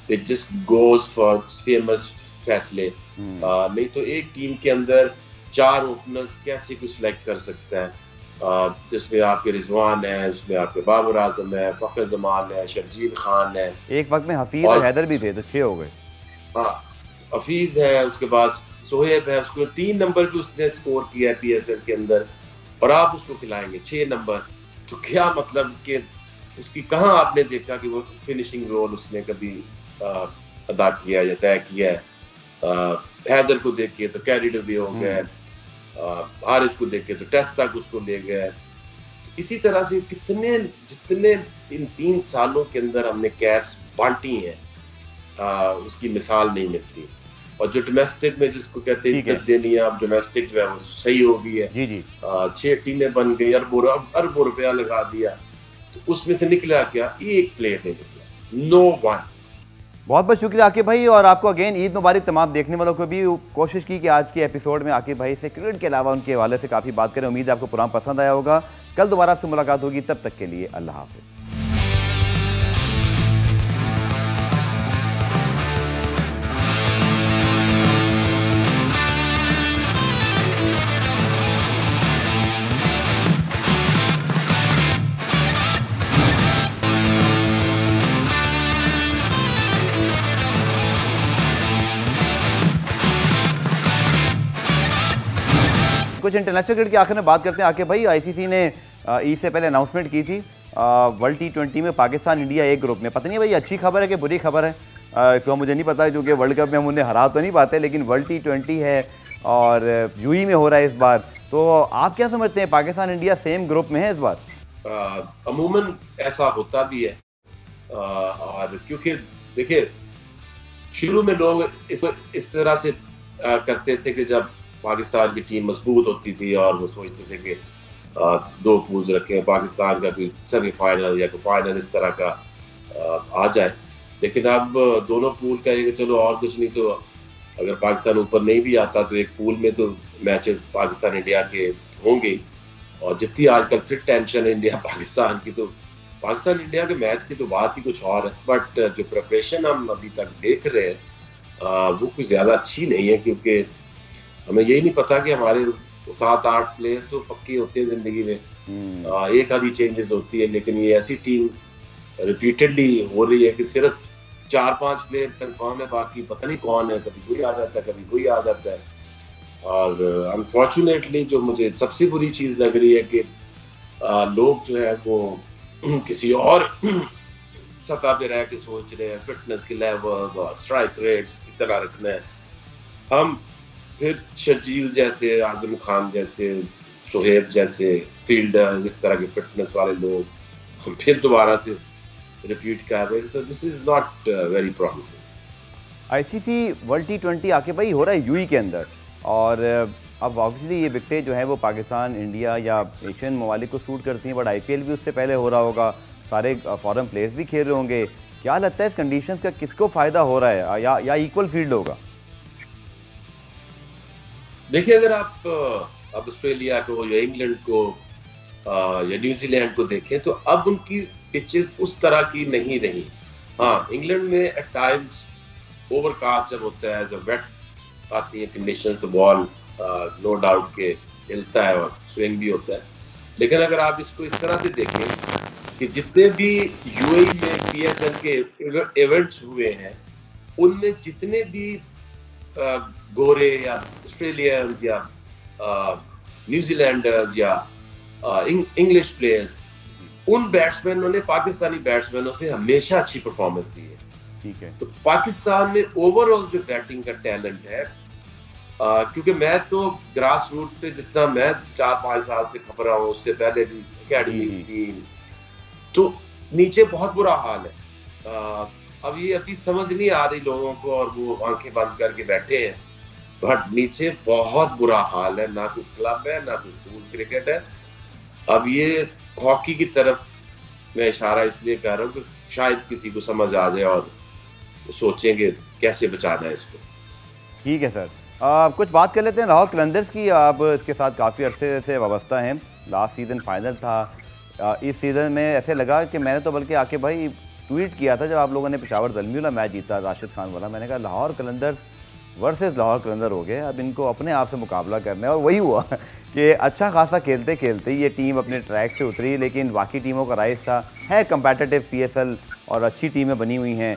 it just goes for famous फैसले। नहीं तो एक टीम के अंदर 4 ओपनर्स कैसे कुछ सिलेक्ट कर सकता है, जिसमें आपके रिजवान है, उसमें आपके बाबर आजम है, फखर जमान है, शर्जील खान है, एक वक्त में हफीज और हैदर भी थे, तो 6 हो गए। हाँ, हफीज है, उसके बाद सोहेब है, उसको 3 नंबर पे उसने स्कोर किया है PSL के अंदर, और आप उसको खिलाएंगे 6 नंबर। तो क्या मतलब कि उसकी कहाँ आपने देखा कि वो फिनिशिंग रोल उसने कभी अदा किया या तय किया है। हैदर को देख के तो कैरी डब्बी हो गया, हारिस को देख के तो टेस्ट तक उसको ले गए। इसी तरह से जितने इन 3 सालों के अंदर हमने कैप्स बांटी हैं, उसकी मिसाल नहीं मिलती। और जो डोमेस्टिक में जिसको कहते हैं इज्जत देनी है, अब डोमेस्टिक जो है वो सही हो गई है। जी 6 टीमें बन गई, अरबों रुपया लगा दिया, तो उसमें से निकला क्या? एक प्लेयर नहीं निकला, नो वन। बहुत बहुत शुक्रिया आकिब भाई, और आपको अगेन ईद मुबारक। तमाम देखने वालों को भी कोशिश की कि आज के एपिसोड में आकिब भाई से क्रिकेट के अलावा उनके हवाले से काफ़ी बात करें। उम्मीद है आपको प्रोग्राम पसंद आया होगा। कल दोबारा से मुलाकात होगी, तब तक के लिए अल्लाह हाफिज़। कुछ इंटरनेशनल क्रिकेट के आखिर में बात करते हैं आके भाई। आईसीसी ने ईद से पहले अनाउंसमेंट की थी वर्ल्ड T20 में पाकिस्तान इंडिया एक ग्रुप में। पता नहीं भाई अच्छी खबर है कि बुरी खबर है, इसको मुझे नहीं पता, क्योंकि वर्ल्ड कप में हम उन्हें हरा तो नहीं पाते, लेकिन वर्ल्ड T20 है और यूएई में हो रहा है इस बार। तो आप क्या समझते हैं, पाकिस्तान इंडिया सेम ग्रुप में है इस बार? अमूमन ऐसा होता भी है, और क्योंकि देखिए शुरू में लोग इस तरह से करते थे कि जब पाकिस्तान की टीम मजबूत होती थी और वो सोचते थे कि 2 पूल्स रखे, पाकिस्तान का कोई सेमीफाइनल या कोई फाइनल इस तरह का आ जाए। लेकिन अब दोनों पूल कहेंगे चलो और कुछ नहीं तो अगर पाकिस्तान ऊपर नहीं भी आता तो एक पूल में तो मैचेस पाकिस्तान इंडिया के होंगे। और जितनी आजकल फिर टेंशन है इंडिया पाकिस्तान की, तो पाकिस्तान इंडिया के मैच की तो बात ही कुछ और है। बट जो प्रिपरेशन हम अभी तक देख रहे हैं वो कुछ ज़्यादा अच्छी नहीं है, क्योंकि हमें यही नहीं पता कि हमारे 7-8 प्लेयर तो पक्के होते हैं जिंदगी में, एक आधी चेंजेस होती है, लेकिन ये ऐसी टीम रिपीटेडली हो रही है कि सिर्फ 4-5 प्लेयर कंफर्म है, बाकी पता नहीं कौन है, कभी कोई आ जाता है कभी कोई आ जाता है। और अनफॉर्चुनेटली जो मुझे सबसे बुरी चीज लग रही है कि लोग जो है वो किसी और सतह पे रह के सोच रहे हैं फिटनेस के लेवल्स और स्ट्राइक रेट्स की तरह रखना है। हम फिर शर्जील जैसे, आजम खान जैसे, शोहेब जैसे फील्डर्स, इस तरह के फिटनेस वाले लोग हम फिर दोबारा से रिपीट कर रहे हैं, तो this is not very promising. ICC world T20 आके भाई हो रहा है यूएई के अंदर, और अब ऑब्वियसली ये विकेटें जो है वो पाकिस्तान, इंडिया या एशियन ममालिक को सूट करती हैं, बट आईपीएल भी उससे पहले हो रहा होगा, सारे फॉरेन प्लेयर्स भी खेल रहे होंगे। क्या लगता है इस कंडीशंस का किसको फ़ायदा हो रहा है, या इक्वल फील्ड होगा? देखिए अगर आप ऑस्ट्रेलिया को या इंग्लैंड को या न्यूजीलैंड को देखें तो अब उनकी पिचेस उस तरह की नहीं रही। हाँ, इंग्लैंड में एट टाइम्स ओवरकास्ट जब होता है, जब वेट आती है कंडीशन, तो बॉल नो डाउट के हिलता है और स्विंग भी होता है। लेकिन अगर आप इसको इस तरह से देखें कि जितने भी यूएई में पीएसएल के इवेंट्स हुए हैं, उनमें जितने भी गोरे या ऑस्ट्रेलियंस या न्यूजीलैंडर्स या इंग्लिश प्लेयर्स, उन बैट्समैनों ने पाकिस्तानी बैट्समैनों से हमेशा अच्छी परफॉर्मेंस दी है। ठीक है, तो पाकिस्तान में ओवरऑल जो बैटिंग का टैलेंट है, क्योंकि मैं तो ग्रास रूट पे जितना मैं 4-5 साल से खबर रहा हूँ, उससे पहले भी अकेडमी थी, तो नीचे बहुत बुरा हाल है। अब ये अभी समझ नहीं आ रही लोगों को और वो आंखें बंद करके बैठे हैं, बट नीचे बहुत बुरा हाल है, ना कोई क्लब है ना कोई स्कूल क्रिकेट है। अब ये हॉकी की तरफ मैं इशारा इसलिए कर रहा हूँ कि शायद किसी को समझ आ जाए और सोचेंगे कैसे बचाना है इसको। ठीक है सर, कुछ बात कर लेते हैं लाहौर कलंदर्स की। आप इसके साथ काफ़ी अरसे से वाबस्ता हैं, लास्ट सीज़न फाइनल था, इस सीज़न में ऐसे लगा कि मैंने तो बल्कि आके भाई ट्वीट किया था जब आप लोगों ने पेशावर ज़ल्मी वाला मैच जीता राशिद खान वाला, मैंने कहा लाहौर कलंदर्स वर्सेस लाहौर कलंदर हो गए, अब इनको अपने आप से मुकाबला करना है। और वही हुआ कि अच्छा खासा खेलते खेलते ये टीम अपने ट्रैक से उतरी, लेकिन बाकी टीमों का राइज था, है कम्पेटिटिव पीएसएल और अच्छी टीमें बनी हुई हैं।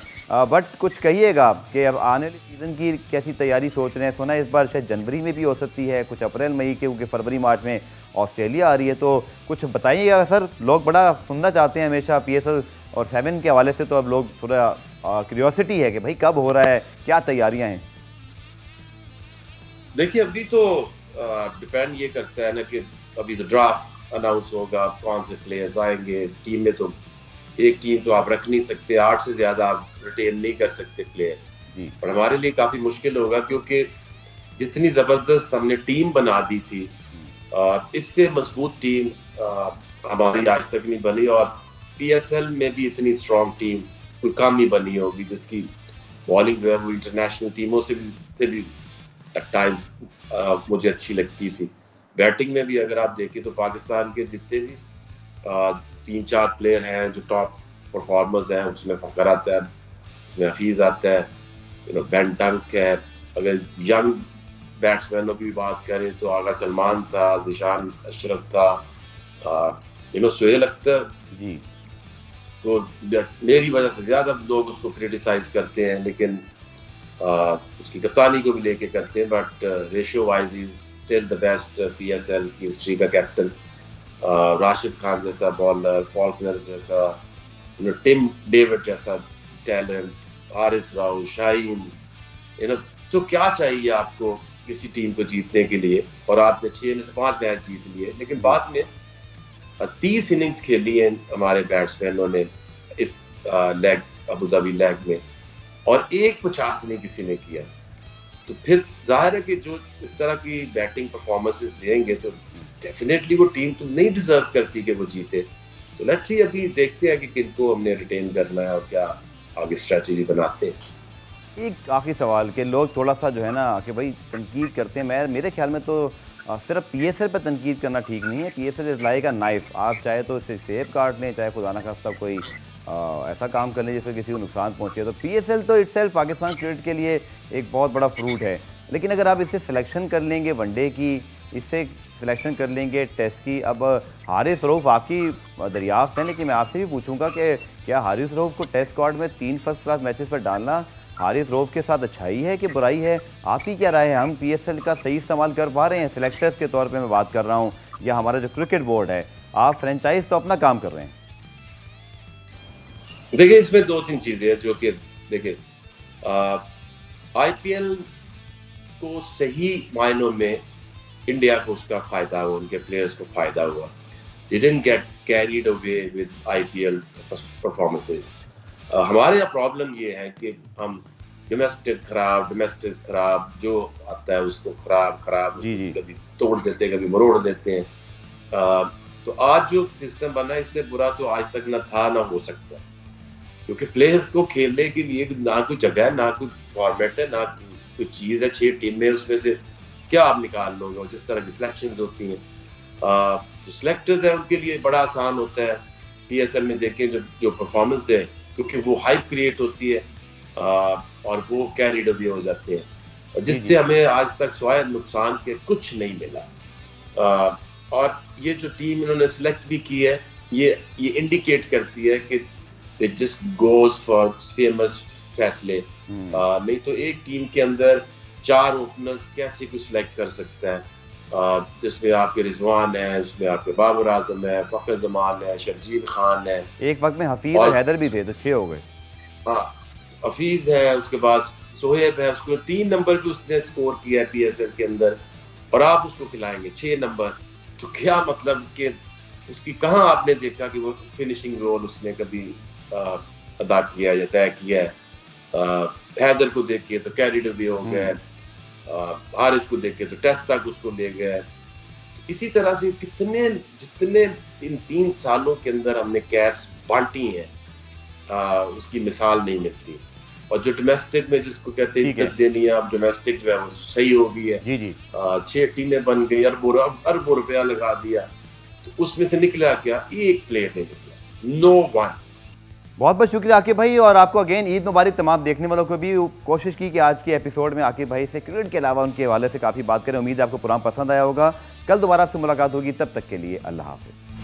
बट कुछ कहिएगा कि अब आने वाले सीज़न की कैसी तैयारी सोच रहे हैं? सुना इस बार शायद जनवरी में भी हो सकती है, कुछ अप्रैल मई के, क्योंकि फरवरी मार्च में ऑस्ट्रेलिया आ रही है, तो कुछ बताइएगा सर। लोग बड़ा सुनना चाहते हैं हमेशा पीएसएल और 7 के हवाले से तो अब लोग थोड़ा क्यूरियोसिटी है कि भाई कब हो रहा है, क्या तैयारियां हैं? देखिए अभी तो डिपेंड ये करता है ना कि अभी तो ड्राफ्ट अनाउंस होगा, कौन से प्लेयर्स आएंगे टीम में। तो एक टीम तो आप रख नहीं सकते, 8 से ज्यादा आप रिटेन नहीं कर सकते प्लेयर। और हमारे लिए काफी मुश्किल होगा क्योंकि जितनी जबरदस्त हमने टीम बना दी थी, इससे मजबूत टीम हमारी आज तक नहीं बनी, और पीएसएल में भी इतनी स्ट्रॉन्ग टीम कोई कम ही बनी होगी जिसकी बॉलिंग जो है वो इंटरनेशनल टीमों से भी टाइम मुझे अच्छी लगती थी। बैटिंग में भी अगर आप देखें तो पाकिस्तान के जितने भी 3-4 प्लेयर हैं जो टॉप परफॉर्मर्स हैं, उसमें फखर आता है, उसमें हफीज आता है, बेन डंक है। अगर यंग बैट्समैनों की बात करें तो आगा सलमान था, जिशान अशरफ था, सुहेल अख्तर जी। तो मेरी वजह से ज्यादा लोग उसको क्रिटिसाइज करते हैं, लेकिन उसकी कप्तानी को भी लेके करते हैं, but ratio wise is still the best PSL की हिस्ट्री का कैप्टन। राशिद खान जैसा बॉलर, फॉल्कनर जैसा, टिम डेविड जैसा टैलेंट, हारिस राव, शाहीन, तो क्या चाहिए आपको किसी टीम को जीतने के लिए? और आपने 6 में से 5 मैच जीत लिए, लेकिन बाद में 30 इनिंग्स खेली हैं हमारे बैट्समैनों ने इस लेग, अबू धाबी लेग में, और 1 50 नहीं किसी ने किया। तो फिर जाहिर है कि जो इस तरह की बैटिंग परफॉर्मेंसेस देंगे तो डेफिनेटली वो टीम तो नहीं डिजर्व करती कि वो जीते। तो लेट्स सी, अभी देखते हैं कि किनको हमने रिटेन करना है और क्या आगे स्ट्रेटजी बनाते हैं। एक आखिरी सवाल कि लोग थोड़ा सा जो है ना कि भाई तनकीद करते हैं, मेरे ख्याल में तो सिर्फ पीएसएल पर तनकीद करना ठीक नहीं है। PSL is like a knife, आप चाहे तो इससे सेब काट लें, चाहे खुदा ना खास्ता कोई ऐसा काम कर लें जिससे किसी को नुकसान पहुंचे। तो पीएसएल तो इटसेल्फ पाकिस्तान क्रिकेट के लिए एक बहुत बड़ा फ्रूट है, लेकिन अगर आप इससे सिलेक्शन कर लेंगे वनडे की, इससे सिलेक्शन कर लेंगे टेस्ट की। अब हारिस रऊफ़ आपकी दरियाफ्त है, लेकिन मैं आपसे भी पूछूंगा कि क्या हारिस रऊफ़ को टेस्ट स्क्वाड में 3 फर्स्ट क्लास मैचेस पर डालना हारिस रऊफ़ के साथ अच्छाई है कि बुराई है? आपकी क्या राय है? हम पीएसएल का सही इस्तेमाल कर पा रहे हैं? सिलेक्टर्स के तौर पे मैं बात कर रहा हूँ, या हमारा जो क्रिकेट बोर्ड है, आप फ्रेंचाइज तो अपना काम कर रहे हैं। देखिए इसमें 2-3 चीजें हैं जो कि देखिए आईपीएल को सही मायनों में इंडिया को उसका फायदा हुआ, उनके प्लेयर्स को फायदा हुआ। They didn't get carried away with IPL performances। हमारे यहाँ प्रॉब्लम ये है कि हम डोमेस्टिक खराब जो आता है उसको खराब कभी तोड़ देते हैं, कभी मरोड़ देते हैं। तो आज जो सिस्टम बना है इससे बुरा तो आज तक ना था ना हो सकता, क्योंकि प्लेयर्स को खेलने के लिए ना कोई जगह है, ना कोई फॉर्मेट है, ना कोई चीज है। 6 टीमें, उसमें से क्या आप निकाल लोगे? और जिस तरह की सिलेक्शंस होती हैं, जो सिलेक्टर्स हैं उनके लिए बड़ा आसान होता है। पीएसएल में देखें जो परफॉर्मेंस है, क्योंकि वो हाइप क्रिएट होती है और वो कैरीड अवे हो जाते हैं, और जिससे हमें आज तक स्वाय नुकसान के कुछ नहीं मिला। और ये जो टीम इन्होंने सिलेक्ट भी की है, ये इंडिकेट करती है कि it just goes for famous फैसले। नहीं तो एक टीम के अंदर 4 ओपनर्स कैसे कुछ सिलेक्ट कर सकता है, जिसमें आपके रिजवान है, उसमें आपके बाबर आजम है, फखर जमान है, शर्जील खान है, एक वक्त में हफीज और हैदर भी थे, तो 6 हो गए। हाँ, हफीज है, उसके बाद सोहेब है, उसको 3 नंबर पे उसने स्कोर किया है पीएसएल के अंदर, और आप उसको खिलाएंगे 6 नंबर। तो क्या मतलब कि उसकी कहाँ आपने देखा कि वो फिनिशिंग रोल उसने कभी अदा किया या तय किया है? हैदर को देख के तो कैरिड अवे हो गए, हारिस को देख के तो टेस्ट तक उसको ले गए। इसी तरह से जितने इन 3 सालों के अंदर हमने कैप्स बांटी हैं, उसकी मिसाल नहीं मिलती। और जो डोमेस्टिक में जिसको कहते हैं इज्जत देनी है, अब डोमेस्टिक जो है वो सही हो गई है। जी। 6 टीमें बन गई, अरबों रुपया लगा दिया, तो उसमें से निकला क्या? एक प्लेयर नहीं निकला, नो वन। बहुत बहुत शुक्रिया आकिब भाई, और आपको अगेन ईद मुबारक। तमाम देखने वालों को भी कोशिश की कि आज के एपिसोड में आकिब भाई से क्रिकेट के अलावा उनके हवाले से काफ़ी बात करें। उम्मीद है आपको प्रोग्राम पसंद आया होगा। कल दोबारा आपसे मुलाकात होगी, तब तक के लिए अल्लाह हाफिज़।